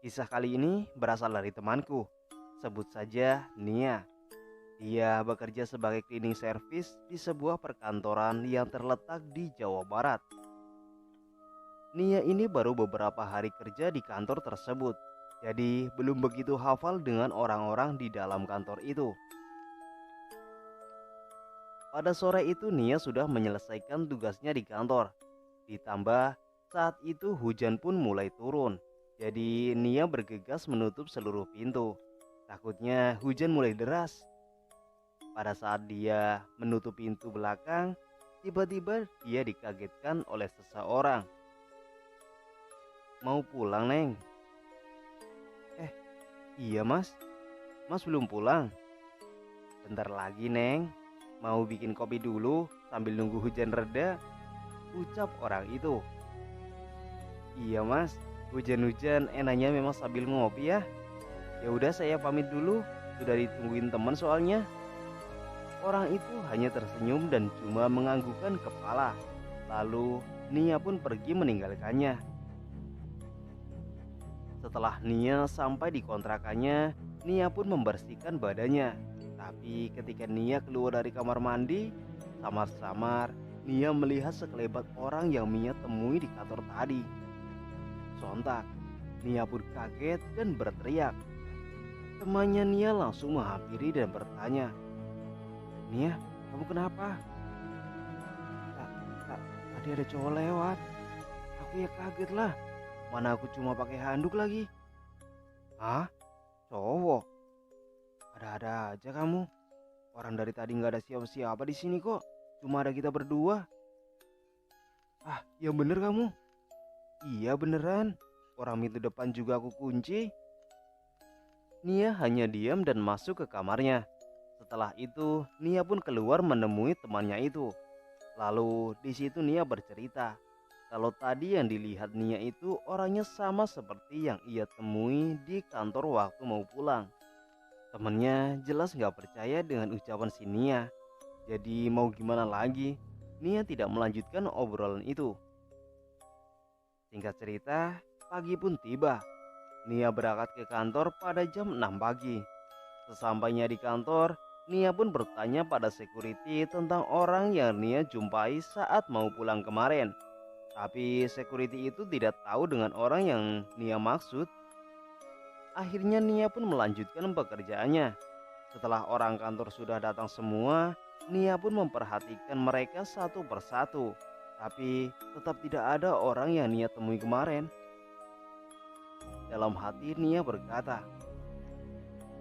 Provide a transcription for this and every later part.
Kisah kali ini berasal dari temanku. Sebut saja Nia. Dia bekerja sebagai cleaning service di sebuah perkantoran yang terletak di Jawa Barat. Nia ini baru beberapa hari kerja di kantor tersebut. Jadi belum begitu hafal dengan orang-orang di dalam kantor itu. Pada sore itu Nia sudah menyelesaikan tugasnya di kantor. Ditambah saat itu hujan pun mulai turun. Jadi Nia bergegas menutup seluruh pintu. Takutnya hujan mulai deras. Pada saat dia menutup pintu belakang, tiba-tiba dia dikagetkan oleh seseorang. Mau pulang, Neng? Eh, iya mas. Mas belum pulang. Bentar lagi, Neng. Mau bikin kopi dulu sambil nunggu hujan reda, ucap orang itu. Iya mas, hujan-hujan enaknya memang sambil ngopi ya. Ya udah saya pamit dulu, sudah ditungguin teman soalnya. Orang itu hanya tersenyum dan cuma menganggukkan kepala. Lalu Nia pun pergi meninggalkannya. Setelah Nia sampai di kontrakannya, Nia pun membersihkan badannya. Tapi ketika Nia keluar dari kamar mandi, samar-samar Nia melihat sekelebat orang yang Nia temui di kantor tadi. Sontak, Nia pun kaget dan berteriak. Temannya Nia langsung menghampiri dan bertanya, Nia, kamu kenapa? Kak, kak, tadi ada cowok lewat. Aku ya kaget lah. Mana aku cuma pakai handuk lagi. Hah? Cowok? Ada-ada aja kamu. Orang dari tadi nggak ada siapa-siapa di sini kok. Cuma ada kita berdua. Ah, yang bener kamu. Iya beneran. Orang pintu depan juga aku kunci. Nia hanya diam dan masuk ke kamarnya. Setelah itu, Nia pun keluar menemui temannya itu. Lalu di situ Nia bercerita kalau tadi yang dilihat Nia itu orangnya sama seperti yang ia temui di kantor waktu mau pulang. Temennya jelas gak percaya dengan ucapan si Nia. Jadi mau gimana lagi, Nia tidak melanjutkan obrolan itu. Singkat cerita, pagi pun tiba. Nia berangkat ke kantor pada jam 6 pagi. Sesampainya di kantor, Nia pun bertanya pada security tentang orang yang Nia jumpai saat mau pulang kemarin. Tapi security itu tidak tahu dengan orang yang Nia maksud. Akhirnya Nia pun melanjutkan pekerjaannya. Setelah orang kantor sudah datang semua, Nia pun memperhatikan mereka satu persatu. Tapi tetap tidak ada orang yang Nia temui kemarin. Dalam hati Nia berkata,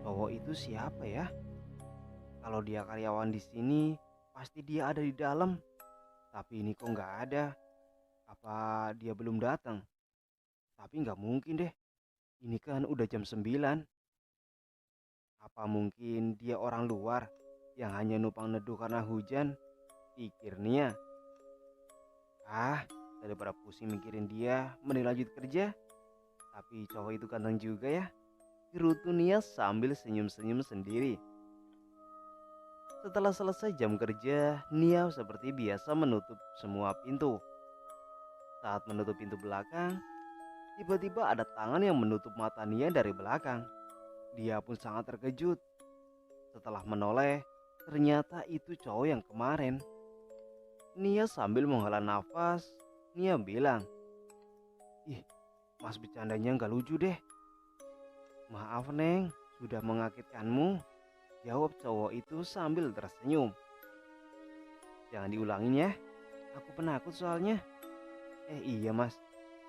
cowok itu siapa ya? Kalau dia karyawan di sini, pasti dia ada di dalam. Tapi ini kok nggak ada. Apa dia belum datang? Tapi nggak mungkin deh. Ini kan udah jam 9. Apa mungkin dia orang luar yang hanya numpang neduh karena hujan? Pikir Nia. Ah, daripada pusing mikirin dia, mending lanjut kerja. Tapi cowok itu ganteng juga ya. Gerutu Nia sambil senyum-senyum sendiri. Setelah selesai jam kerja, Nia seperti biasa menutup semua pintu. Saat menutup pintu belakang, tiba-tiba ada tangan yang menutup mata Nia dari belakang. Dia pun sangat terkejut. Setelah menoleh, ternyata itu cowok yang kemarin. Nia sambil menghela nafas, Nia bilang, ih, mas bercandanya nggak lucu deh. Maaf Neng, sudah mengagetkanmu, jawab cowok itu sambil tersenyum. Jangan diulangin ya, aku penakut soalnya. Iya mas,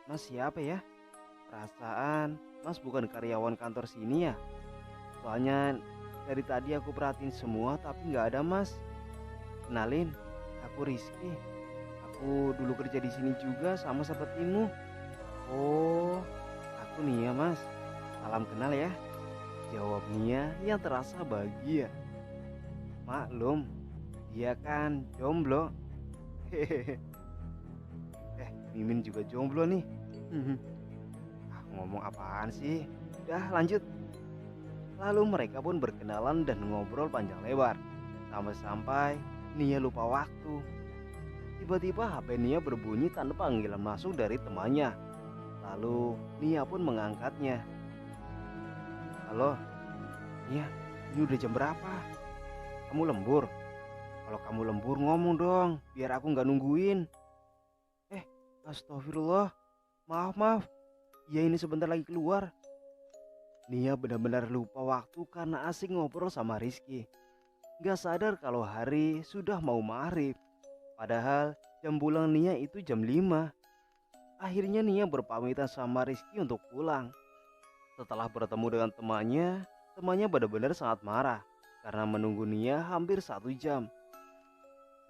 mas siapa ya? Perasaan mas bukan karyawan kantor sini ya? Soalnya dari tadi aku perhatiin semua tapi nggak ada mas. Kenalin, aku Rizky. Aku dulu kerja di sini juga sama sepertimu. Oh, aku Nia mas. Salam kenal ya. Jawab Nia yang terasa bahagia. Maklum, dia kan jomblo. Hehehe. Mimin juga jomblo nih. Ngomong apaan sih? Udah lanjut. Lalu mereka pun berkenalan dan ngobrol panjang lebar. Sampai-sampai Nia lupa waktu. Tiba-tiba HP Nia berbunyi tanda panggilan masuk dari temannya. Lalu Nia pun mengangkatnya. Halo, iya, ini udah jam berapa? Kamu lembur? Kalau kamu lembur ngomong dong, biar aku nggak nungguin. Eh, astagfirullah. Maaf, maaf. Iya ini sebentar lagi keluar. Nia benar-benar lupa waktu karena asik ngobrol sama Rizky. Gak sadar kalau hari sudah mau maghrib. Padahal jam pulang Nia itu jam 5. Akhirnya Nia berpamitan sama Rizky untuk pulang. Setelah bertemu dengan temannya benar-benar sangat marah karena menunggu Nia hampir 1 jam.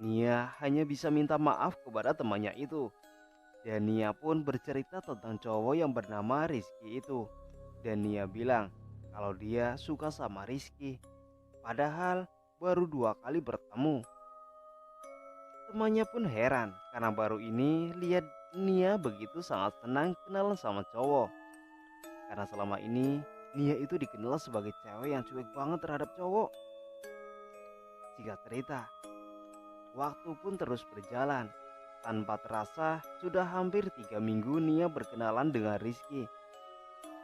Nia hanya bisa minta maaf kepada temannya itu. Dan Nia pun bercerita tentang cowok yang bernama Rizky itu. Dan Nia bilang kalau dia suka sama Rizky. Padahal baru 2 kali bertemu. Temannya pun heran karena baru ini lihat Nia begitu sangat senang kenalan sama cowok. Karena selama ini Nia itu dikenal sebagai cewek yang cuek banget terhadap cowok. Singkat cerita, waktu pun terus berjalan. Tanpa terasa sudah hampir 3 minggu Nia berkenalan dengan Rizky.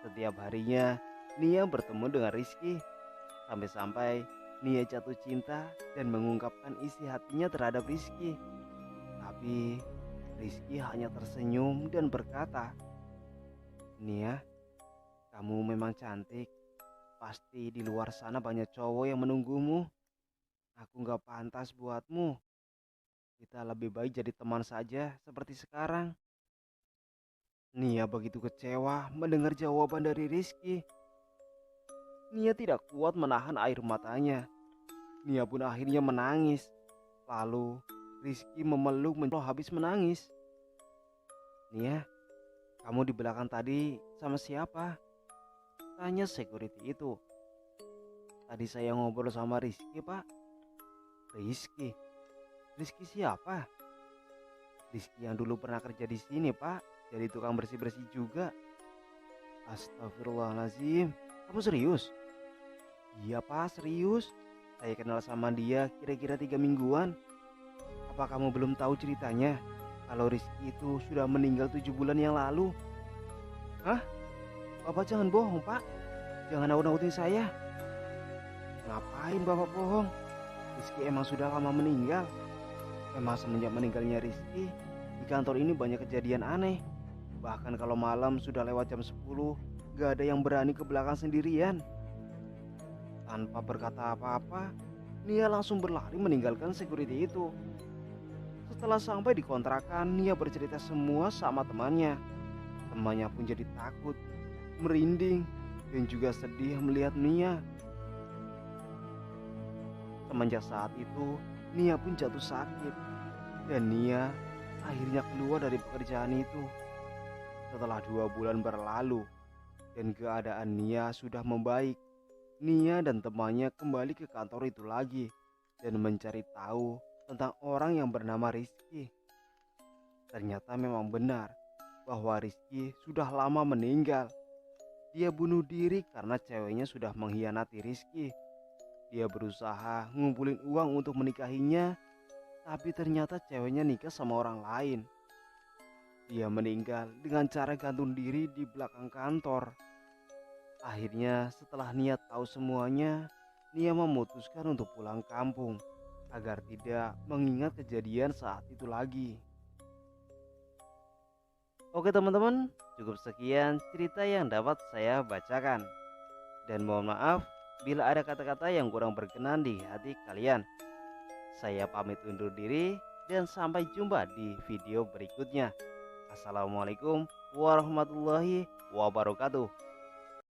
Setiap harinya Nia bertemu dengan Rizky. Sampai-sampai Nia jatuh cinta dan mengungkapkan isi hatinya terhadap Rizky. Tapi Rizky hanya tersenyum dan berkata, "Nia, kamu memang cantik. Pasti di luar sana banyak cowok yang menunggumu. Aku gak pantas buatmu. Kita lebih baik jadi teman saja seperti sekarang." Nia begitu kecewa mendengar jawaban dari Rizky. Nia tidak kuat menahan air matanya. Nia pun akhirnya menangis. Lalu Rizky memeluk habis menangis. "Nia, kamu di belakang tadi sama siapa?" tanya security itu. "Tadi saya ngobrol sama Rizky, Pak." "Rizky? Rizky siapa?" "Rizky yang dulu pernah kerja di sini, Pak. Jadi tukang bersih-bersih juga." "Astagfirullahaladzim. Kamu serius?" "Iya, Pak, serius. Saya kenal sama dia kira-kira 3 mingguan. Apa kamu belum tahu ceritanya? Kalau Rizky itu sudah meninggal 7 bulan yang lalu." "Hah? Bapak jangan bohong, Pak. Jangan nakut-nakutin saya." "Ngapain Bapak bohong? Rizky emang sudah lama meninggal. Memang semenjak meninggalnya Rizky, di kantor ini banyak kejadian aneh. Bahkan kalau malam sudah lewat jam 10, gak ada yang berani ke belakang sendirian." Tanpa berkata apa-apa, Nia langsung berlari meninggalkan security itu. Setelah sampai di kontrakan, Nia bercerita semua sama temannya. Temannya pun jadi takut, merinding, dan juga sedih melihat Nia. Semenjak saat itu, Nia pun jatuh sakit. Dan Nia akhirnya keluar dari pekerjaan itu. Setelah 2 bulan berlalu dan keadaan Nia sudah membaik, Nia dan temannya kembali ke kantor itu lagi dan mencari tahu tentang orang yang bernama Rizky. Ternyata memang benar bahwa Rizky sudah lama meninggal. Dia bunuh diri karena ceweknya sudah mengkhianati Rizky. Dia berusaha ngumpulin uang untuk menikahinya, tapi ternyata ceweknya nikah sama orang lain. Dia meninggal dengan cara gantung diri di belakang kantor. Akhirnya setelah Nia tahu semuanya, Nia memutuskan untuk pulang kampung agar tidak mengingat kejadian saat itu lagi. Oke teman-teman, cukup sekian cerita yang dapat saya bacakan. Dan mohon maaf bila ada kata-kata yang kurang berkenan di hati kalian. Saya pamit undur diri dan sampai jumpa di video berikutnya. Assalamualaikum warahmatullahi wabarakatuh.